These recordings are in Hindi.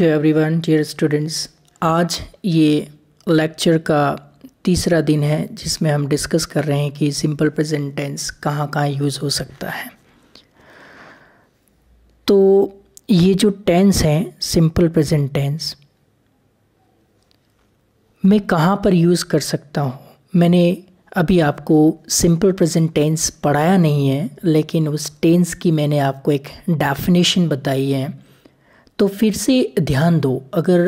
Hello everyone, dear students. आज ये लेक्चर का तीसरा दिन है जिसमें हम डिस्कस कर रहे हैं कि सिंपल प्रेजेंट टेंस कहाँ कहाँ यूज़ हो सकता है। तो ये जो टेंस है सिंपल प्रेजेंट टेंस, मैं कहाँ पर यूज़ कर सकता हूँ। मैंने अभी आपको सिंपल प्रेजेंट टेंस पढ़ाया नहीं है, लेकिन उस टेंस की मैंने आपको एक डेफिनेशन बताई है। तो फिर से ध्यान दो, अगर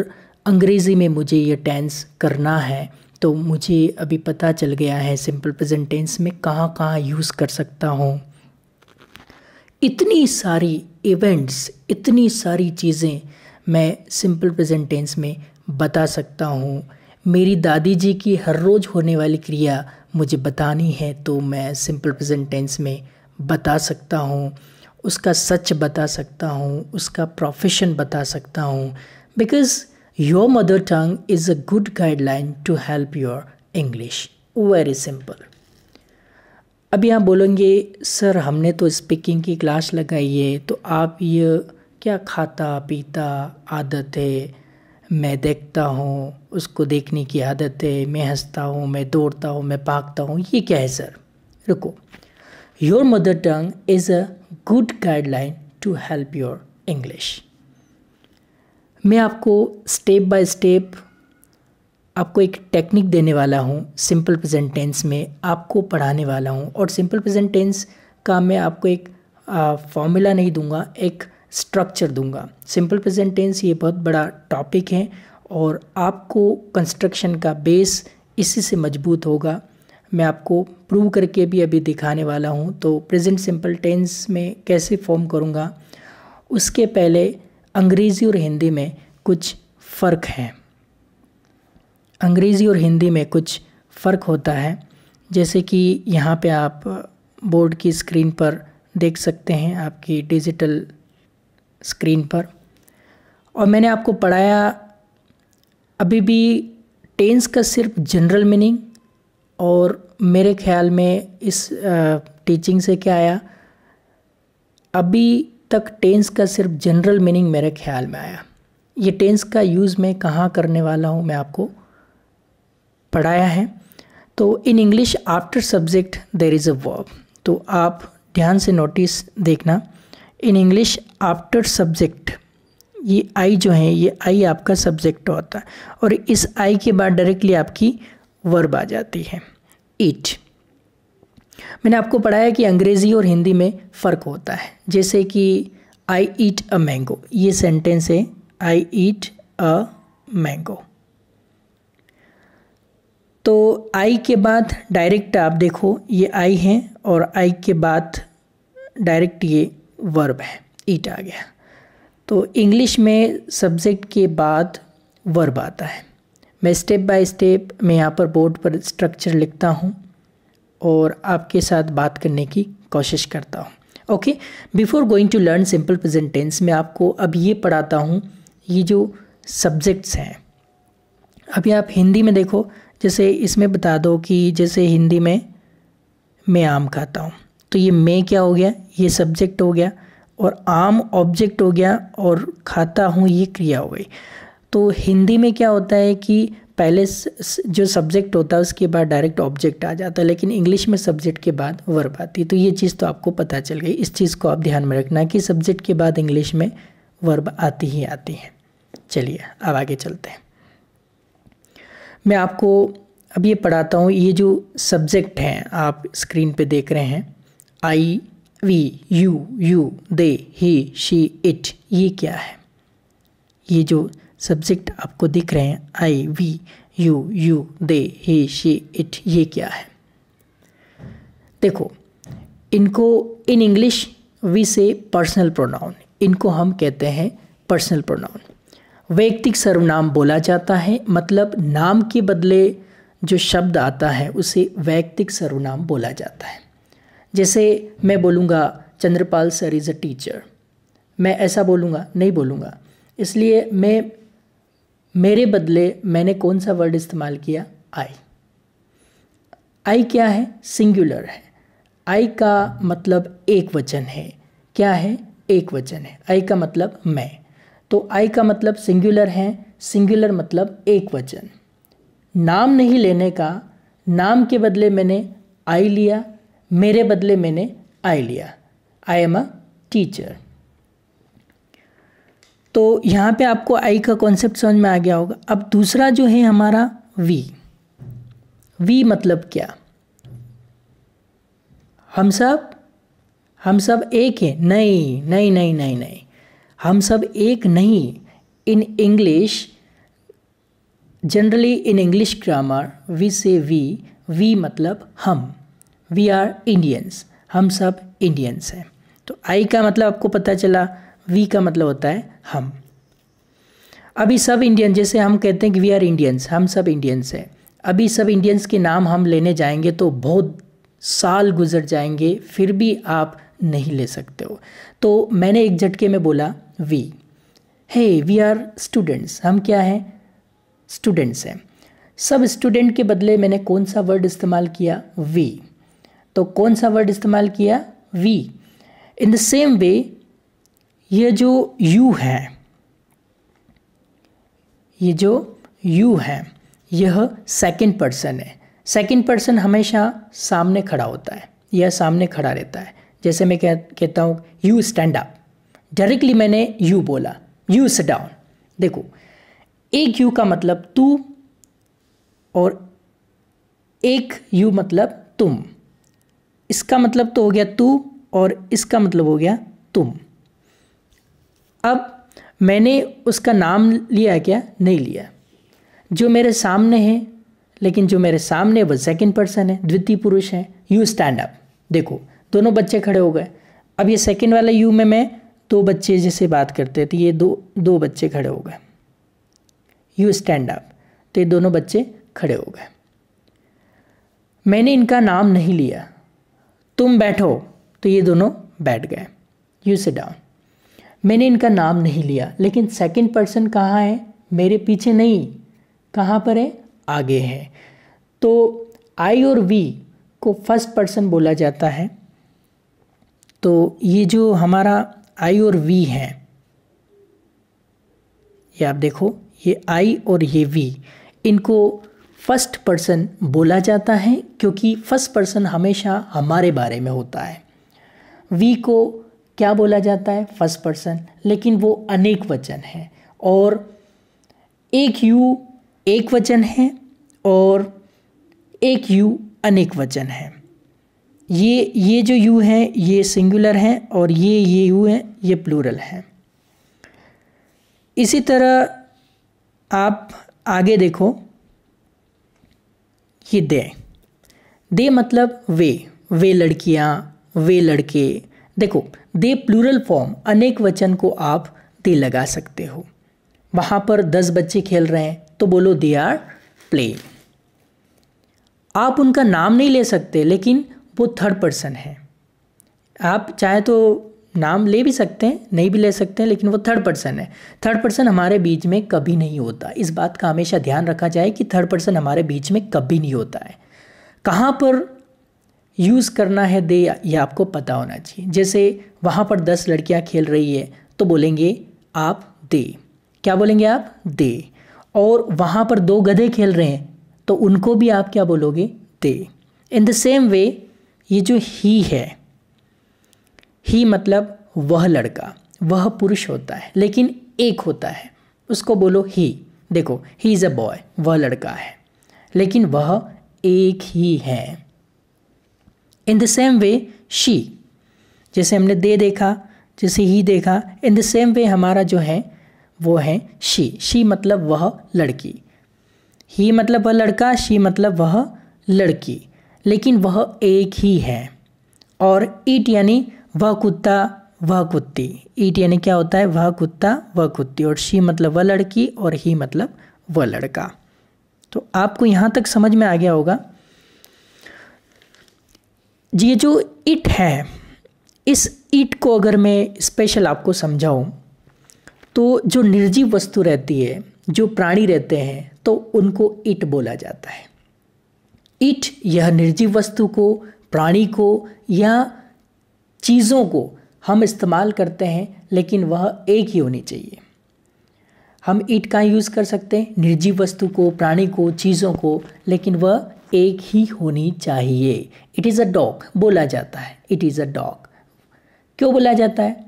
अंग्रेज़ी में मुझे ये टेंस करना है तो मुझे अभी पता चल गया है सिंपल प्रेजेंट टेंस में कहाँ कहाँ यूज़ कर सकता हूँ। इतनी सारी इवेंट्स, इतनी सारी चीज़ें मैं सिंपल प्रेजेंट टेंस में बता सकता हूँ। मेरी दादी जी की हर रोज़ होने वाली क्रिया मुझे बतानी है तो मैं सिंपल प्रेजेंट टेंस में बता सकता हूँ। उसका सच बता सकता हूँ, उसका प्रोफेशन बता सकता हूँ। Because your mother tongue is a good guideline to help your English. Very simple. अभी आप बोलेंगे सर हमने तो स्पीकिंग की क्लास लगाई है, तो आप ये क्या खाता पीता आदत है, मैं देखता हूँ उसको देखने की आदत है, मैं हंसता हूँ, मैं दौड़ता हूँ, मैं भागता हूँ, ये क्या है सर? रुको। Your mother tongue is a good guideline to help your English. मैं आपको स्टेप बाय स्टेप आपको एक टेक्निक देने वाला हूँ। सिंपल प्रेजेंट टेंस में आपको पढ़ाने वाला हूँ, और सिंपल प्रेजेंट टेंस का मैं आपको एक फॉर्मूला नहीं दूंगा, एक स्ट्रक्चर दूंगा। सिंपल प्रेजेंट टेंस ये बहुत बड़ा टॉपिक है और आपको कंस्ट्रक्शन का बेस इसी से मजबूत होगा। मैं आपको प्रूव करके भी अभी दिखाने वाला हूँ। तो प्रेजेंट सिंपल टेंस में कैसे फॉर्म करूँगा, उसके पहले अंग्रेज़ी और हिंदी में कुछ फ़र्क है। अंग्रेज़ी और हिंदी में कुछ फ़र्क होता है, जैसे कि यहाँ पे आप बोर्ड की स्क्रीन पर देख सकते हैं, आपकी डिजिटल स्क्रीन पर। और मैंने आपको पढ़ाया अभी भी टेंस का सिर्फ जनरल मीनिंग, और मेरे ख्याल में इस टीचिंग से क्या आया, अभी तक टेंस का सिर्फ जनरल मीनिंग मेरे ख्याल में आया। ये टेंस का यूज़ मैं कहाँ करने वाला हूँ मैं आपको पढ़ाया है। तो in English after subject there is a verb. तो आप ध्यान से नोटिस देखना, इन इंग्लिश आफ्टर सब्जेक्ट, ये आई जो है, ये आई आपका सब्जेक्ट होता है, और इस आई के बाद डायरेक्टली आपकी वर्ब आ जाती है, ईट। मैंने आपको पढ़ाया कि अंग्रेज़ी और हिंदी में फ़र्क होता है। जैसे कि आई ईट अ मैंगो, ये सेंटेंस है, आई ईट अ मैंगो। तो आई के बाद डायरेक्ट आप देखो, ये आई है, और आई के बाद डायरेक्ट ये वर्ब है, ईट आ गया। तो इंग्लिश में सब्जेक्ट के बाद वर्ब आता है। मैं स्टेप बाय स्टेप मैं यहाँ पर बोर्ड पर स्ट्रक्चर लिखता हूँ और आपके साथ बात करने की कोशिश करता हूँ। Okay, before going to learn simple present tense, मैं आपको अब ये पढ़ाता हूँ ये जो सब्जेक्ट्स हैं। अभी आप हिंदी में देखो, जैसे इसमें बता दो कि जैसे हिंदी में मैं आम खाता हूँ, तो ये मैं क्या हो गया, ये सब्जेक्ट हो गया, और आम ऑब्जेक्ट हो गया, और खाता हूँ ये क्रिया हो गई। तो हिंदी में क्या होता है कि पहले जो सब्जेक्ट होता है उसके बाद डायरेक्ट ऑब्जेक्ट आ जाता है, लेकिन इंग्लिश में सब्जेक्ट के बाद वर्ब आती है। तो ये चीज़ तो आपको पता चल गई। इस चीज़ को आप ध्यान में रखना कि सब्जेक्ट के बाद इंग्लिश में वर्ब आती ही आती है। चलिए अब आगे चलते हैं। मैं आपको अब ये पढ़ाता हूँ, ये जो सब्जेक्ट हैं आप स्क्रीन पे देख रहे हैं, I, we, you, they, he, she, it, ये क्या है? ये जो सब्जेक्ट आपको दिख रहे हैं, I, we, you, they, he, she, it, ये क्या है? देखो, इनको in English we say personal pronoun, इनको हम कहते हैं पर्सनल प्रोनाउन। वैयक्तिक सर्वनाम बोला जाता है, मतलब नाम के बदले जो शब्द आता है उसे वैयक्तिक सर्वनाम बोला जाता है। जैसे मैं बोलूँगा Chandrapal sir is a teacher, मैं ऐसा बोलूँगा? नहीं बोलूँगा। इसलिए मैं मेरे बदले मैंने कौन सा वर्ड इस्तेमाल किया? आई। आई क्या है? सिंगुलर है। आई का मतलब एक वचन है। क्या है? एक वचन है। आई का मतलब मैं। तो आई का मतलब सिंगुलर है, सिंगुलर मतलब एक वचन। नाम नहीं लेने का, नाम के बदले मैंने आई लिया, मेरे बदले मैंने आई लिया। I am a teacher. तो यहाँ पे आपको आई का कॉन्सेप्ट समझ में आ गया होगा। अब दूसरा जो है हमारा वी। वी मतलब क्या? हम सब एक हैं? नहीं नहीं नहीं नहीं नहीं, हम सब एक नहीं। In English, generally in English grammar we say we मतलब हम। वी आर इंडियंस, हम सब इंडियंस हैं। तो आई का मतलब आपको पता चला, वी का मतलब होता है हम। अभी सब इंडियन, जैसे हम कहते हैं कि वी आर इंडियंस, हम सब इंडियंस हैं। अभी सब इंडियंस के नाम हम लेने जाएंगे तो बहुत साल गुजर जाएंगे, फिर भी आप नहीं ले सकते हो। तो मैंने एक झटके में बोला we. Hey we are students, हम क्या हैं? स्टूडेंट्स हैं। सब स्टूडेंट के बदले मैंने कौन सा वर्ड इस्तेमाल किया? वी। तो कौन सा वर्ड इस्तेमाल किया? We. In the same way ये जो यू है, ये जो यू है यह सेकंड पर्सन है। सेकंड पर्सन हमेशा सामने खड़ा होता है या सामने खड़ा रहता है। जैसे मैं कहता हूँ यू स्टैंड अप, डायरेक्टली मैंने यू बोला, यू सिट डाउन। देखो, एक यू का मतलब तू और एक यू मतलब तुम। इसका मतलब तो हो गया तू और इसका मतलब हो गया तुम। अब मैंने उसका नाम लिया क्या? नहीं लिया। जो मेरे सामने है, लेकिन जो मेरे सामने वो सेकंड पर्सन है, द्वितीय पुरुष है। You stand up. देखो, दोनों बच्चे खड़े हो गए। अब ये सेकंड वाला यू में मैं दो बच्चे जैसे बात करते थे, ये दो बच्चे खड़े हो गए। यू स्टैंड अप, तो ये दोनों बच्चे खड़े हो गए। मैंने इनका नाम नहीं लिया। तुम बैठो, तो ये दोनों बैठ गए। You sit down. मैंने इनका नाम नहीं लिया, लेकिन सेकंड पर्सन कहाँ है? मेरे पीछे नहीं, कहाँ पर है? आगे है। तो आई और वी को फर्स्ट पर्सन बोला जाता है। तो ये जो हमारा आई और वी है, ये आप देखो, ये आई और ये वी, इनको फर्स्ट पर्सन बोला जाता है क्योंकि फर्स्ट पर्सन हमेशा हमारे बारे में होता है। वी को क्या बोला जाता है? फर्स्ट पर्सन, लेकिन वो अनेक वचन है। और एक यू एक वचन है और एक यू अनेक वचन है। ये जो यू है ये सिंगुलर है और ये यू है ये प्लूरल है। इसी तरह आप आगे देखो, ये दे मतलब वे लड़कियां, वे लड़के। देखो, दे प्लूरल फॉर्म, अनेक वचन को आप दे लगा सकते हो। वहाँ पर 10 बच्चे खेल रहे हैं तो बोलो दे आर प्लेइंग। आप उनका नाम नहीं ले सकते, लेकिन वो थर्ड पर्सन है। आप चाहे तो नाम ले भी सकते हैं, नहीं भी ले सकते हैं, लेकिन वो थर्ड पर्सन है। थर्ड पर्सन हमारे बीच में कभी नहीं होता। इस बात का हमेशा ध्यान रखा जाए कि थर्ड पर्सन हमारे बीच में कभी नहीं होता है। कहाँ पर यूज़ करना है दे, ये आपको पता होना चाहिए। जैसे वहाँ पर 10 लड़कियाँ खेल रही है तो बोलेंगे आप दे। क्या बोलेंगे आप? दे। और वहाँ पर 2 गधे खेल रहे हैं तो उनको भी आप क्या बोलोगे? दे। इन द सेम वे ये जो ही है, ही मतलब वह लड़का, वह पुरुष होता है लेकिन एक होता है, उसको बोलो ही। देखो, ही इज़ अ बॉय, वह लड़का है लेकिन वह एक ही है। इन द सेम वे शी, जैसे हमने दे देखा, जैसे ही देखा, इन द सेम वे हमारा जो है वो है शी। शी मतलब वह लड़की, ही मतलब वह लड़का, शी मतलब वह लड़की, लेकिन वह एक ही है। और ईट यानी वह कुत्ता, वह कुत्ती। ईट यानी क्या होता है? वह कुत्ता, वह कुत्ती। और शी मतलब वह लड़की और ही मतलब वह लड़का। तो आपको यहाँ तक समझ में आ गया होगा। ये जो इट है, इस इट को अगर मैं स्पेशल आपको समझाऊं तो जो निर्जीव वस्तु रहती है, जो प्राणी रहते हैं, तो उनको इट बोला जाता है। इट यह निर्जीव वस्तु को, प्राणी को या चीज़ों को हम इस्तेमाल करते हैं, लेकिन वह एक ही होनी चाहिए। हम इट कहाँ यूज़ कर सकते हैं? निर्जीव वस्तु को, प्राणी को, चीज़ों को, लेकिन वह एक ही होनी चाहिए। इट इज़ अ डॉग बोला जाता है, इट इज़ अ डॉग। क्यों बोला जाता है?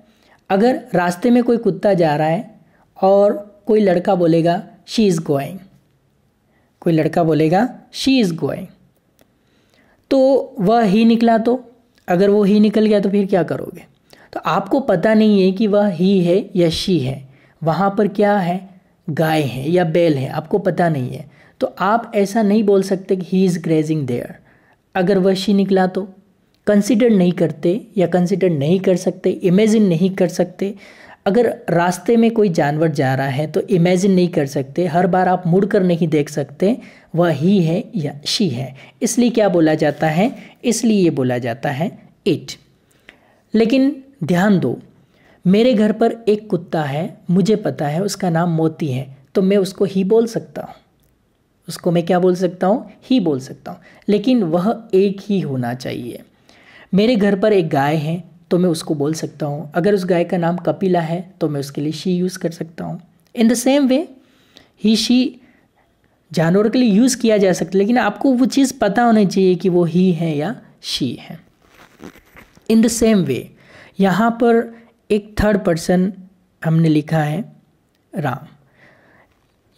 अगर रास्ते में कोई कुत्ता जा रहा है और कोई लड़का बोलेगा शी इज़ गोइंग, कोई लड़का बोलेगा शी इज़ गोइंग, तो वह ही निकला, तो अगर वो ही निकल गया तो फिर क्या करोगे? तो आपको पता नहीं है कि वह ही है या शी है, वहाँ पर क्या है, गाय है या बैल है, आपको पता नहीं है। तो आप ऐसा नहीं बोल सकते कि ही इज़ ग्रेजिंग देयर। अगर वह शी निकला तो कंसिडर नहीं करते या कंसिडर नहीं कर सकते, इमेजिन नहीं कर सकते। अगर रास्ते में कोई जानवर जा रहा है तो इमेजिन नहीं कर सकते, हर बार आप मुड़कर नहीं देख सकते वह ही है या शी है। इसलिए क्या बोला जाता है? इसलिए ये बोला जाता है इट। लेकिन ध्यान दो, मेरे घर पर एक कुत्ता है, मुझे पता है उसका नाम मोती है, तो मैं उसको ही बोल सकता हूँ, उसको मैं क्या बोल सकता हूँ? ही बोल सकता हूँ। लेकिन वह एक ही होना चाहिए। मेरे घर पर एक गाय है तो मैं उसको बोल सकता हूँ। अगर उस गाय का नाम कपिला है तो मैं उसके लिए शी यूज़ कर सकता हूँ। इन the same way he she जानवर के लिए यूज़ किया जा सकता है, लेकिन आपको वो चीज़ पता होनी चाहिए कि वो ही है या शी है। इन द सेम वे यहाँ पर एक थर्ड पर्सन हमने लिखा है राम।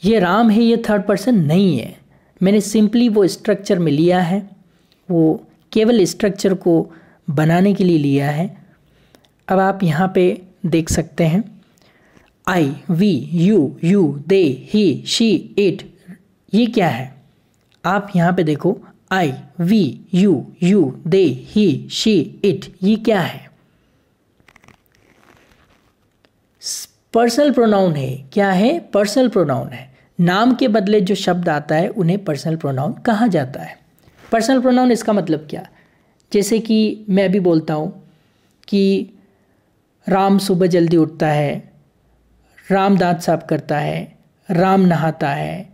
ये राम है, ये थर्ड पर्सन नहीं है। मैंने सिंपली वो स्ट्रक्चर में लिया है, वो केवल स्ट्रक्चर को बनाने के लिए लिया है। अब आप यहाँ पे देख सकते हैं I, we, you, they, he, she, it, ये क्या है? आप यहाँ पे देखो I, we, you, they, he, she, it, ये क्या है? पर्सनल प्रोनाउन है। क्या है? पर्सनल प्रोनाउन है। नाम के बदले जो शब्द आता है उन्हें पर्सनल प्रोनाउन कहा जाता है। पर्सनल प्रोनाउन इसका मतलब क्या? जैसे कि मैं अभी बोलता हूँ कि राम सुबह जल्दी उठता है, राम दांत साफ करता है, राम नहाता है,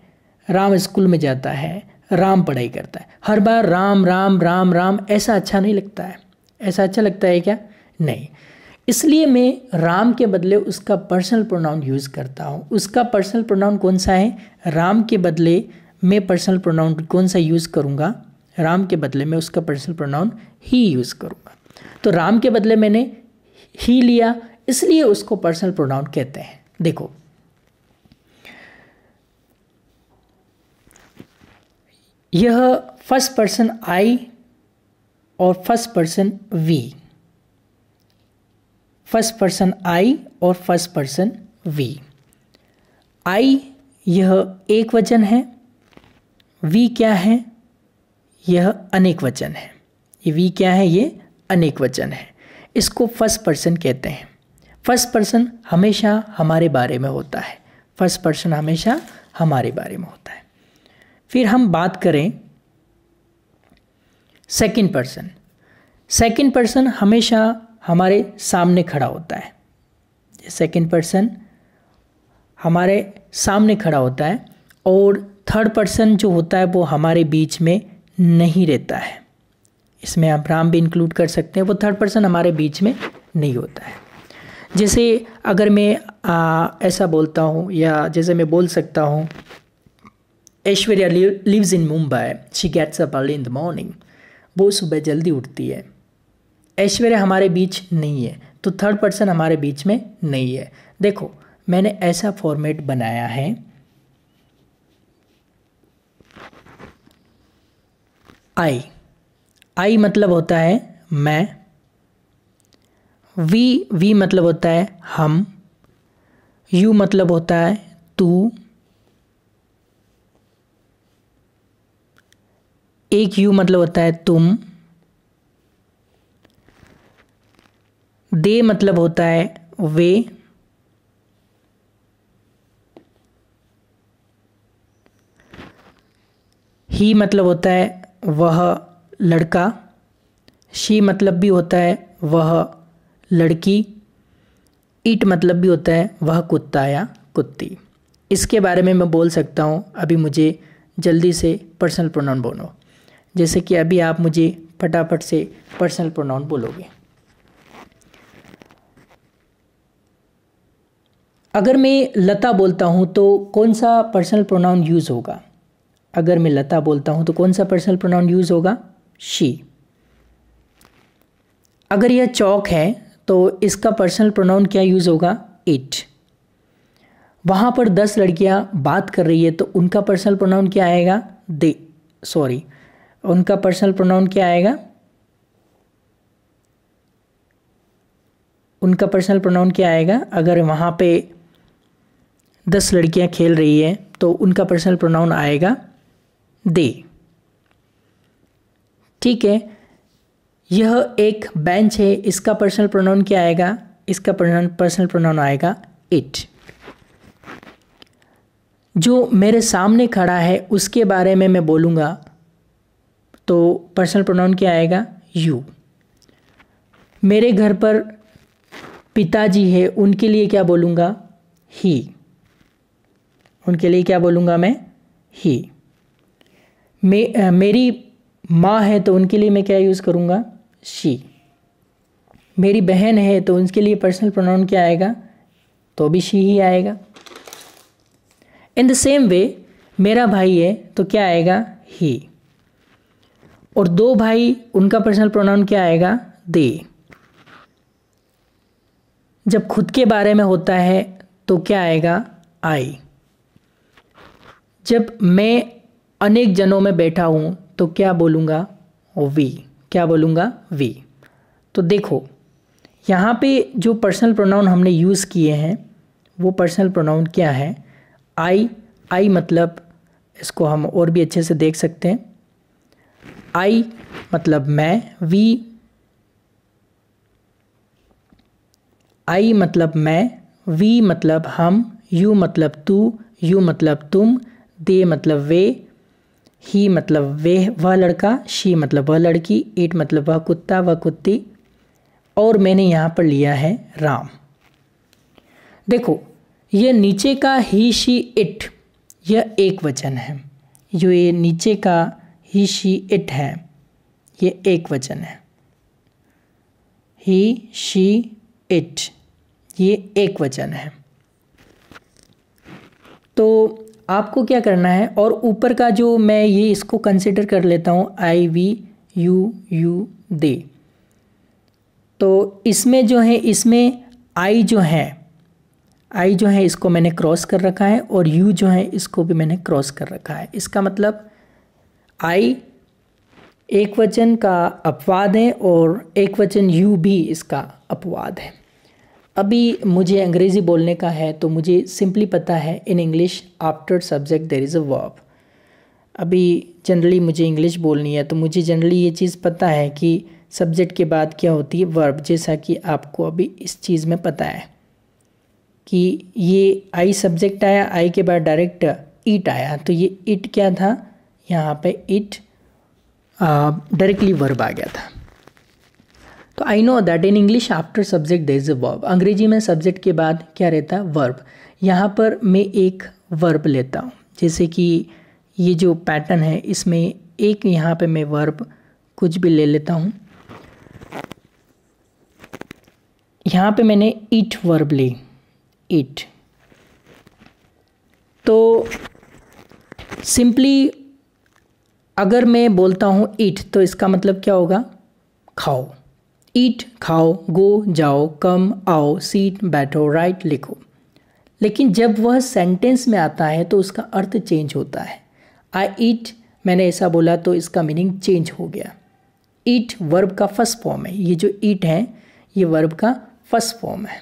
राम स्कूल में जाता है, राम पढ़ाई करता है। हर बार राम राम राम राम ऐसा अच्छा नहीं लगता है। ऐसा अच्छा लगता है क्या? नहीं। इसलिए मैं राम के बदले उसका पर्सनल प्रोनाउन यूज़ करता हूँ। उसका पर्सनल प्रोनाउन कौन सा है? राम के बदले मैं पर्सनल प्रोनाउन कौन सा यूज़ करूँगा? राम के बदले मैं उसका पर्सनल प्रोनाउन ही यूज़ करूँगा। तो राम के बदले मैंने ही लिया, इसलिए उसको पर्सनल प्रोनाउन कहते हैं। देखो, यह फर्स्ट पर्सन आई और first person we, first person I और फर्स्ट पर्सन वी। आई यह एक वचन है, वी क्या है? यह अनेक वचन है। ये वी क्या है? ये अनेक वचन है। इसको फर्स्ट पर्सन कहते हैं। फर्स्ट पर्सन हमेशा हमारे बारे में होता है। फर्स्ट पर्सन हमेशा हमारे बारे में होता है। फिर हम बात करें सेकंड पर्सन। सेकंड पर्सन हमेशा हमारे सामने खड़ा होता है। सेकंड पर्सन हमारे सामने खड़ा होता है और थर्ड पर्सन जो होता है वो हमारे बीच में नहीं रहता है। इसमें आप राम भी इंक्लूड कर सकते हैं। वो थर्ड पर्सन हमारे बीच में नहीं होता है। जैसे अगर मैं ऐसा बोलता हूँ, या जैसे मैं बोल सकता हूँ Aishwarya lives in Mumbai, she gets up early in the morning. वो सुबह जल्दी उठती है। ऐश्वर्या हमारे बीच नहीं है, तो थर्ड पर्सन हमारे बीच में नहीं है। देखो, मैंने ऐसा फॉर्मेट बनाया है, आई मतलब होता है मैं, वी मतलब होता है हम, यू मतलब होता है तू, एक यू मतलब होता है तुम, दे मतलब होता है वे, ही मतलब होता है वह लड़का, शी मतलब भी होता है वह लड़की, इट मतलब भी होता है वह कुत्ता या कुत्ती। इसके बारे में मैं बोल सकता हूँ। अभी मुझे जल्दी से पर्सनल प्रोनाउन बोलो। जैसे कि अभी आप मुझे फटाफट से पर्सनल प्रोनाउन बोलोगे। अगर मैं लता बोलता हूँ तो कौन सा पर्सनल प्रोनाउन यूज़ होगा? अगर मैं लता बोलता हूँ तो कौन सा पर्सनल प्रोनाउन यूज़ होगा? शी। अगर यह चौक है तो इसका पर्सनल प्रोनाउन क्या यूज़ होगा? इट। वहाँ पर 10 लड़कियाँ बात कर रही है तो उनका पर्सनल प्रोनाउन क्या आएगा? दे। सॉरी, उनका पर्सनल प्रोनाउन क्या आएगा? उनका पर्सनल प्रोनाउन क्या आएगा? अगर वहाँ पे 10 लड़कियाँ खेल रही है तो उनका पर्सनल प्रोनाउन आएगा दे। ठीक है, यह एक बेंच है, इसका पर्सनल प्रोनाउन क्या आएगा? इसका पर्सनल प्रोनाउन आएगा इट। जो मेरे सामने खड़ा है उसके बारे में मैं बोलूँगा तो पर्सनल प्रोनाउन क्या आएगा? यू। मेरे घर पर पिताजी है, उनके लिए क्या बोलूँगा? ही। उनके लिए क्या बोलूँगा मैं? ही। मेरी माँ है तो उनके लिए मैं क्या यूज़ करूँगा? शी। मेरी बहन है तो उनके लिए पर्सनल प्रोनाउन क्या आएगा? तो भी शी ही आएगा। इन द सेम वे मेरा भाई है तो क्या आएगा? ही। और 2 भाई, उनका पर्सनल प्रोनाउन क्या आएगा? दे। जब खुद के बारे में होता है तो क्या आएगा? आई। जब मैं अनेक जनों में बैठा हूँ तो क्या बोलूँगा? वी। क्या बोलूँगा? वी। तो देखो यहाँ पे जो पर्सनल प्रोनाउन हमने यूज़ किए हैं वो पर्सनल प्रोनाउन क्या है? आई। आई मतलब, इसको हम और भी अच्छे से देख सकते हैं। आई मतलब मैं, वी आई मतलब मैं, वी मतलब हम, यू मतलब तू, यू मतलब तुम, दे मतलब वे, ही मतलब वे वह लड़का, शी मतलब वह लड़की, इट मतलब वह कुत्ता वह कुत्ती, और मैंने यहाँ पर लिया है राम। देखो ये नीचे का ही शी इट, यह एक वचन है। जो ये नीचे का ही शी इट है ये एक वचन है। ही शी इट ये एक वचन है। तो आपको क्या करना है, और ऊपर का जो मैं ये इसको कंसिडर कर लेता हूँ आई वी यू यू दे, तो इसमें जो है, इसमें आई जो है इसको मैंने क्रॉस कर रखा है, और यू जो है इसको भी मैंने क्रॉस कर रखा है। इसका मतलब आई एक वचन का अपवाद है और एक वचन यू भी इसका अपवाद है। अभी मुझे अंग्रेज़ी बोलने का है तो मुझे सिंपली पता है in English after subject there is a verb. अभी जनरली मुझे इंग्लिश बोलनी है तो मुझे जनरली ये चीज़ पता है कि सब्जेक्ट के बाद क्या होती है? वर्ब। जैसा कि आपको अभी इस चीज़ में पता है कि ये आई सब्जेक्ट आया, आई के बाद डायरेक्ट इट आया, तो ये इट क्या था? यहाँ पे इट डायरेक्टली वर्ब आ गया था। तो I know that in English after subject there is a verb. अंग्रेजी में सब्जेक्ट के बाद क्या रहता है? वर्ब। यहाँ पर मैं एक वर्ब लेता हूँ, जैसे कि ये जो पैटर्न है इसमें एक यहाँ पे मैं वर्ब कुछ भी ले लेता हूँ। यहाँ पे मैंने ईट वर्ब ली, ईट। तो सिंपली अगर मैं बोलता हूँ ईट तो इसका मतलब क्या होगा? खाओ। ईट खाओ, गो जाओ, कम आओ, सीट बैठो, राइट लिखो। लेकिन जब वह सेंटेंस में आता है तो उसका अर्थ चेंज होता है। आई ईट, मैंने ऐसा बोला तो इसका मीनिंग चेंज हो गया। ईट वर्ब का फर्स्ट फॉर्म है, ये जो ईट है ये वर्ब का फर्स्ट फॉर्म है।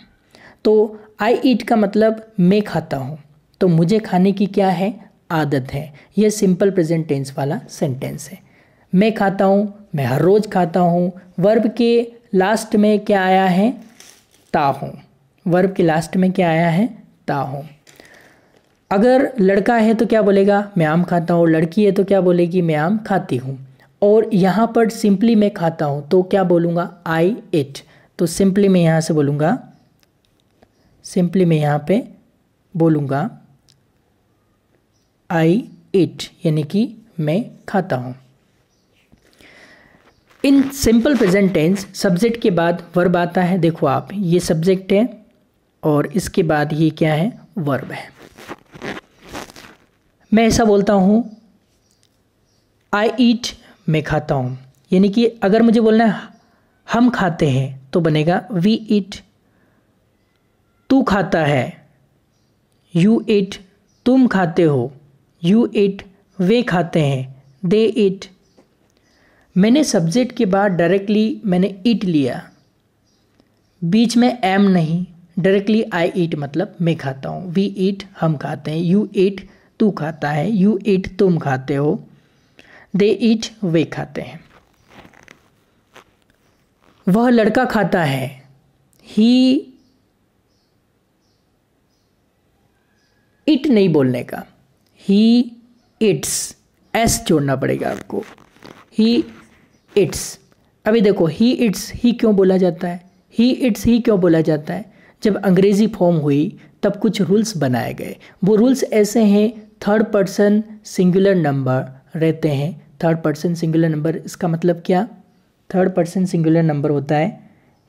तो आई ईट का मतलब मैं खाता हूँ, तो मुझे खाने की क्या है? आदत है। यह सिंपल प्रेजेंट टेंस वाला सेंटेंस है। मैं खाता हूँ, मैं हर रोज़ खाता हूँ। वर्ब के लास्ट में क्या आया है? ता हूँ। वर्ब के लास्ट में क्या आया है? ता हूँ। अगर लड़का है तो क्या बोलेगा? मैं आम खाता हूँ। लड़की है तो क्या बोलेगी? मैं आम खाती हूँ। और यहाँ पर सिंपली मैं खाता हूँ तो क्या बोलूँगा? आई इट। तो सिंपली मैं यहाँ से बोलूँगा, सिंपली मैं यहाँ पे बोलूँगा आई इट, यानी कि मैं खाता हूँ। In simple present tense subject के बाद वर्ब आता है। देखो आप, ये सब्जेक्ट है, और इसके बाद ये क्या है, वर्ब है। मैं ऐसा बोलता हूँ आई ईट, मैं खाता हूँ, यानी कि अगर मुझे बोलना है हम खाते हैं तो बनेगा वी ईट। तू खाता है, यू ईट, तुम खाते हो, यू ईट, वे खाते हैं, दे ईट। मैंने सब्जेक्ट के बाद डायरेक्टली मैंने ईट लिया, बीच में एम नहीं, डायरेक्टली आई ईट मतलब मैं खाता हूँ। वी ईट, हम खाते हैं, यू ईट, तू खाता है, यू ईट, तुम खाते हो, दे ईट, वे खाते हैं। वह लड़का खाता है, ही इट नहीं बोलने का, ही इट्स, एस जोड़ना पड़ेगा आपको, ही इट्स। अभी देखो ही इट्स ही क्यों बोला जाता है, ही इट्स ही क्यों बोला जाता है? जब अंग्रेजी फॉर्म हुई तब कुछ रूल्स बनाए गए। वो रूल्स ऐसे हैं, थर्ड पर्सन सिंगुलर नंबर रहते हैं। थर्ड पर्सन सिंगुलर नंबर, इसका मतलब क्या? थर्ड पर्सन सिंगुलर नंबर होता है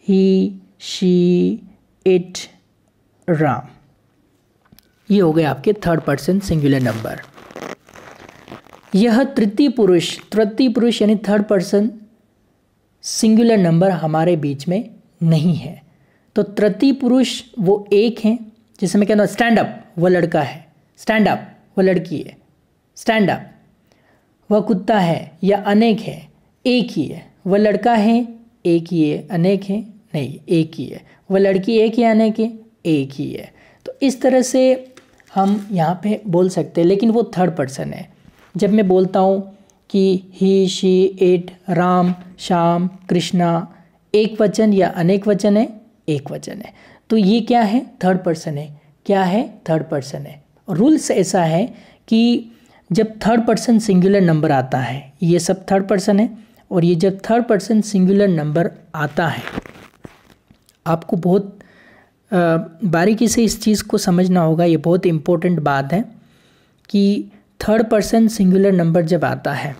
ही, शी, इट, राम। ये हो गए आपके थर्ड पर्सन सिंगुलर नंबर। यह तृतीय पुरुष यानी थर्ड पर्सन सिंगुलर नंबर हमारे बीच में नहीं है। तो तृतीय पुरुष वो एक हैं, जैसे मैं कहता हूँ स्टैंड अप, वह लड़का है, स्टैंड अप, वह लड़की है, स्टैंड अप। वह कुत्ता है या अनेक है, एक ही है। वह लड़का है, एक ही है, अनेक है, नहीं, एक ही है। वह लड़की एक है, अनेक है, एक ही है। तो इस तरह से हम यहाँ पे बोल सकते हैं, लेकिन वो थर्ड पर्सन है। जब मैं बोलता हूँ कि ही, शी, इट, राम, श्याम, कृष्णा, एक वचन या अनेक वचन है, एक वचन है, तो ये क्या है? थर्ड पर्सन है। क्या है? थर्ड पर्सन है। रूल्स ऐसा है कि जब थर्ड पर्सन सिंगुलर नंबर आता है, ये सब थर्ड पर्सन है, और ये जब थर्ड पर्सन सिंगुलर नंबर आता है, आपको बहुत बारीकी से इस चीज़ को समझना होगा। ये बहुत इम्पोर्टेंट बात है कि थर्ड पर्सन सिंगुलर नंबर जब आता है,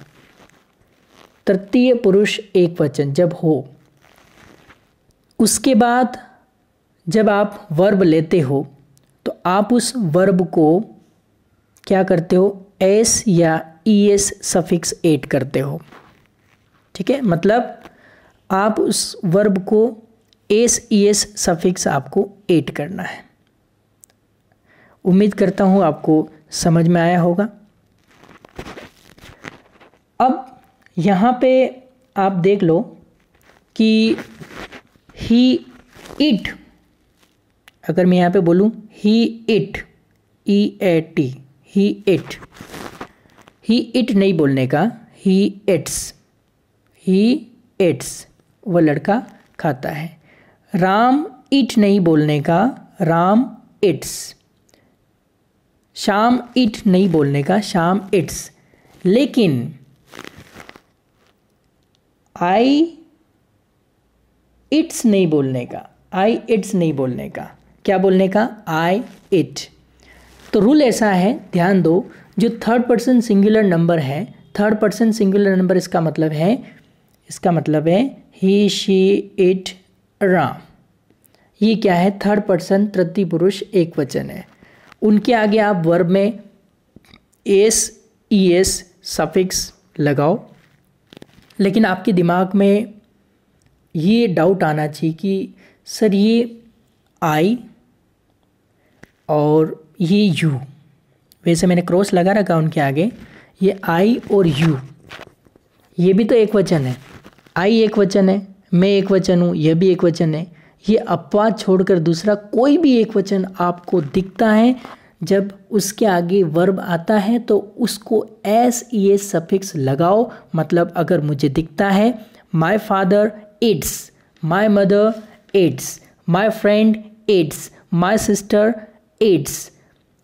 तृतीय पुरुष एक वचन जब हो, उसके बाद जब आप वर्ब लेते हो तो आप उस वर्ब को क्या करते हो? एस या ई एस सफिक्स ऐड करते हो। ठीक है, मतलब आप उस वर्ब को एस ई एस सफिक्स आपको ऐड करना है। उम्मीद करता हूँ आपको समझ में आया होगा। अब यहाँ पे आप देख लो कि ही इट, अगर मैं यहाँ पे बोलूँ he eat, E A T, he eat नहीं बोलने का, ही इट्स, वह लड़का खाता है। राम इट नहीं बोलने का, राम इट्स। शाम इट नहीं बोलने का, शाम इट्स। लेकिन आई इट्स नहीं बोलने का, आई इट्स नहीं बोलने का, क्या बोलने का? आई इट। तो रूल ऐसा है, ध्यान दो, जो थर्ड पर्सन सिंगुलर नंबर है, थर्ड पर्सन सिंगुलर नंबर इसका मतलब है ही, शी, इट, राम। ये क्या है? थर्ड पर्सन तृतीय पुरुष एक वचन है। उनके आगे आप वर्ब में एस ई एस सफिक्स लगाओ। लेकिन आपके दिमाग में ये डाउट आना चाहिए कि सर ये आई और ये यू, वैसे मैंने क्रॉस लगा रखा उनके आगे, ये आई और यू, ये भी तो एक वचन है। आई एक वचन है, मैं एक वचन हूँ, यह भी एक वचन है। ये अपवाद छोड़कर दूसरा कोई भी एक वचन आपको दिखता है, जब उसके आगे वर्ब आता है तो उसको एस ई एस सफिक्स लगाओ। मतलब अगर मुझे दिखता है my father it's, my mother it's, my friend it's, my sister it's,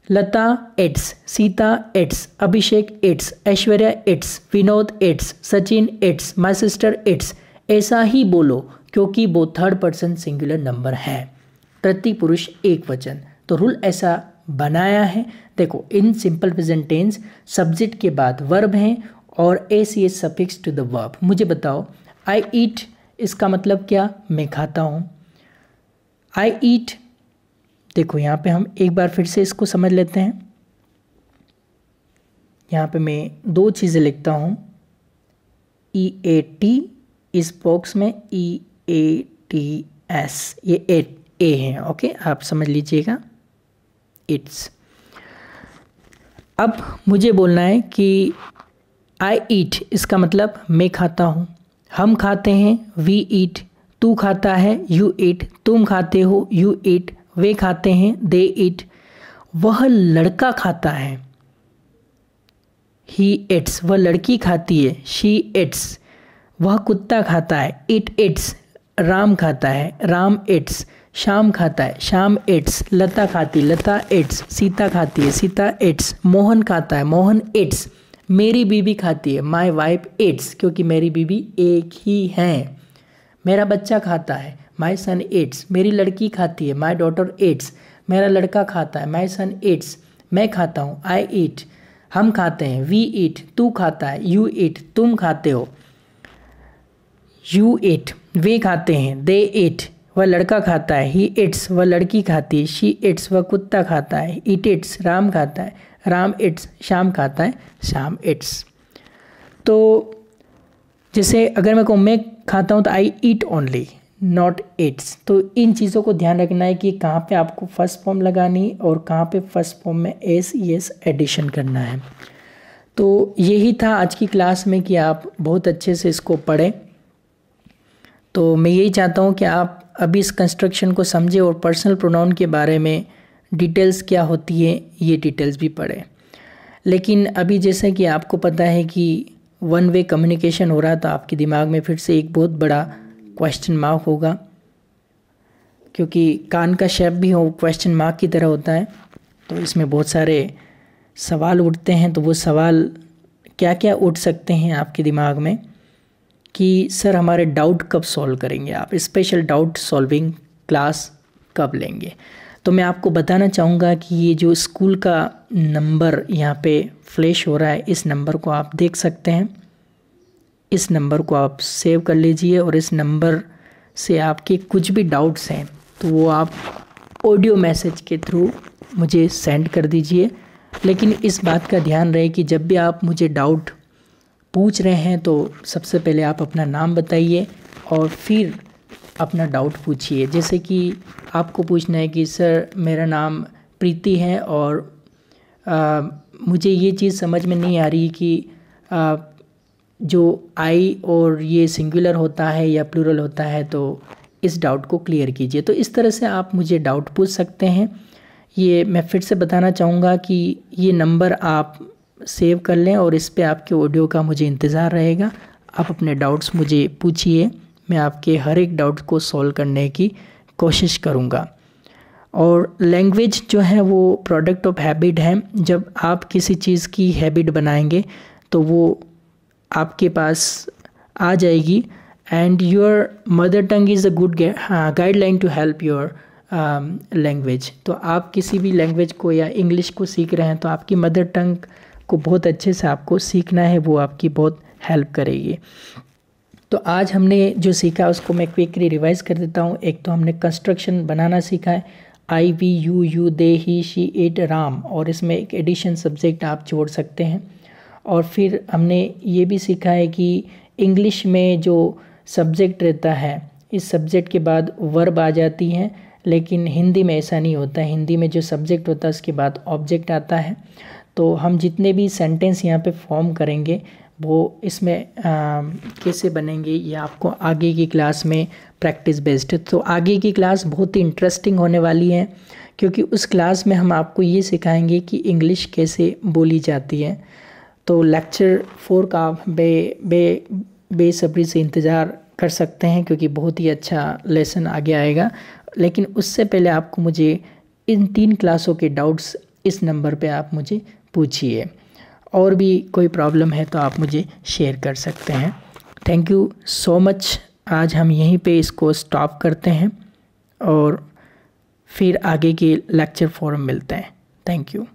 Lata it's, Sita it's, Abhishek it's, Aishwarya it's, Vinod it's, Sachin it's, my sister it's, ऐसा ही बोलो, क्योंकि वो थर्ड पर्सन सिंगुलर नंबर है, तृतीय पुरुष एक वचन। तो रूल ऐसा बनाया है। देखो, in simple present tense subject के बाद वर्ब हैं और S E S suffix to the verb. मुझे बताओ, आई ईट, इसका मतलब क्या? मैं खाता हूँ। आई ईट देखो यहाँ पे हम एक बार फिर से इसको समझ लेते हैं। यहाँ पे मैं दो चीज़ें लिखता हूँ, EAT, इस बॉक्स में EATS, ये ए है, ओके, आप समझ लीजिएगा, इट्स। अब मुझे बोलना है कि आई ईट, इसका मतलब मैं खाता हूँ, हम खाते हैं, वी ईट, तू खाता है, यू ईट, तुम खाते हो, यू ईट, वे खाते हैं, दे ईट, वह लड़का खाता है, ही इट्स, वह लड़की खाती है, शी इट्स, वह कुत्ता खाता है, इट इट्स, राम खाता है, राम इट्स, शाम खाता है, शाम इट्स, लता खाती, लता इट्स, सीता खाती है, सीता इट्स, मोहन खाता है, मोहन इट्स, मेरी बीवी खाती है, माई वाइफ इट्स, क्योंकि मेरी बीवी एक ही है, मेरा बच्चा खाता है, माई सन इट्स, मेरी लड़की खाती है, माई डॉटर इट्स, मेरा लड़का खाता है, माई सन इट्स, मैं खाता हूँ, आई ईट, हम खाते हैं, वी ईट, तू खाता है, यू ईट, तुम खाते हो, यू ईट, वे खाते हैं, दे ईट, वह लड़का खाता है, ही इट्स, वह लड़की खाती है, शी इट्स, वह कुत्ता खाता है, इट इट्स, राम खाता है, राम इट्स, शाम खाता है, शाम इट्स। तो जैसे अगर मैं कहूँ मैं खाता हूँ तो आई ईट ओनली, नॉट इट्स। तो इन चीज़ों को ध्यान रखना है कि कहाँ पे आपको फर्स्ट फॉर्म लगानी और कहाँ पे फर्स्ट फॉर्म में एस एस एडिशन करना है। तो यही था आज की क्लास में कि आप बहुत अच्छे से इसको पढ़ें। तो मैं यही चाहता हूँ कि आप अभी इस कंस्ट्रक्शन को समझें और पर्सनल प्रोनाउन के बारे में डिटेल्स क्या होती है ये डिटेल्स भी पढ़ें। लेकिन अभी जैसे कि आपको पता है कि वन वे कम्युनिकेशन हो रहा, तो आपके दिमाग में फिर से एक बहुत बड़ा क्वेश्चन मार्क होगा, क्योंकि कान का शेप भी हो क्वेश्चन मार्क की तरह होता है। तो इसमें बहुत सारे सवाल उठते हैं। तो वो सवाल क्या क्या उठ सकते हैं आपके दिमाग में कि सर हमारे डाउट कब सॉल्व करेंगे आप, स्पेशल डाउट सॉल्विंग क्लास कब लेंगे। तो मैं आपको बताना चाहूँगा कि ये जो स्कूल का नंबर यहाँ पे फ्लैश हो रहा है, इस नंबर को आप देख सकते हैं। इस नंबर को आप सेव कर लीजिए और इस नंबर से आपके कुछ भी डाउट्स हैं तो वो आप ऑडियो मैसेज के थ्रू मुझे सेंड कर दीजिए। लेकिन इस बात का ध्यान रहे कि जब भी आप मुझे डाउट पूछ रहे हैं तो सबसे पहले आप अपना नाम बताइए और फिर अपना डाउट पूछिए। जैसे कि आपको पूछना है कि सर मेरा नाम प्रीति है और मुझे ये चीज़ समझ में नहीं आ रही कि जो आई और ये सिंगुलर होता है या प्लूरल होता है, तो इस डाउट को क्लियर कीजिए। तो इस तरह से आप मुझे डाउट पूछ सकते हैं। ये मैं फिर से बताना चाहूँगा कि ये नंबर आप सेव कर लें और इस पे आपके ऑडियो का मुझे इंतज़ार रहेगा। आप अपने डाउट्स मुझे पूछिए, मैं आपके हर एक डाउट को सॉल्व करने की कोशिश करूँगा। और लैंग्वेज जो है वो प्रोडक्ट ऑफ हैबिट है। जब आप किसी चीज़ की हैबिट बनाएंगे तो वो आपके पास आ जाएगी। And your mother tongue is a good guideline to help your language. तो आप किसी भी लैंग्वेज को या इंग्लिश को सीख रहे हैं तो आपकी मदर टंग को बहुत अच्छे से आपको सीखना है, वो आपकी बहुत हेल्प करेगी। तो आज हमने जो सीखा उसको मैं क्विकली रिवाइज कर देता हूँ। एक तो हमने कंस्ट्रक्शन बनाना सीखा है, I we you you they he she it Ram, और इसमें एक एडिशन सब्जेक्ट आप जोड़ सकते हैं। और फिर हमने ये भी सीखा है कि इंग्लिश में जो सब्जेक्ट रहता है इस सब्जेक्ट के बाद वर्ब आ जाती हैं, लेकिन हिंदी में ऐसा नहीं होता है। हिंदी में जो सब्जेक्ट होता है उसके बाद ऑब्जेक्ट आता है। तो हम जितने भी सेंटेंस यहाँ पे फॉर्म करेंगे वो इसमें कैसे बनेंगे ये आपको आगे की क्लास में प्रैक्टिस बेस्ड। तो आगे की क्लास बहुत ही इंटरेस्टिंग होने वाली है, क्योंकि उस क्लास में हम आपको ये सिखाएंगे कि इंग्लिश कैसे बोली जाती है। तो लेक्चर 4 का आप बेसब्री से इंतज़ार कर सकते हैं, क्योंकि बहुत ही अच्छा लेसन आगे आएगा। लेकिन उससे पहले आपको मुझे इन 3 क्लासों के डाउट्स इस नंबर पे आप मुझे पूछिए। और भी कोई प्रॉब्लम है तो आप मुझे शेयर कर सकते हैं। Thank you so much. आज हम यहीं पे इसको स्टॉप करते हैं और फिर आगे के लेक्चर 4 में मिलते हैं। Thank you.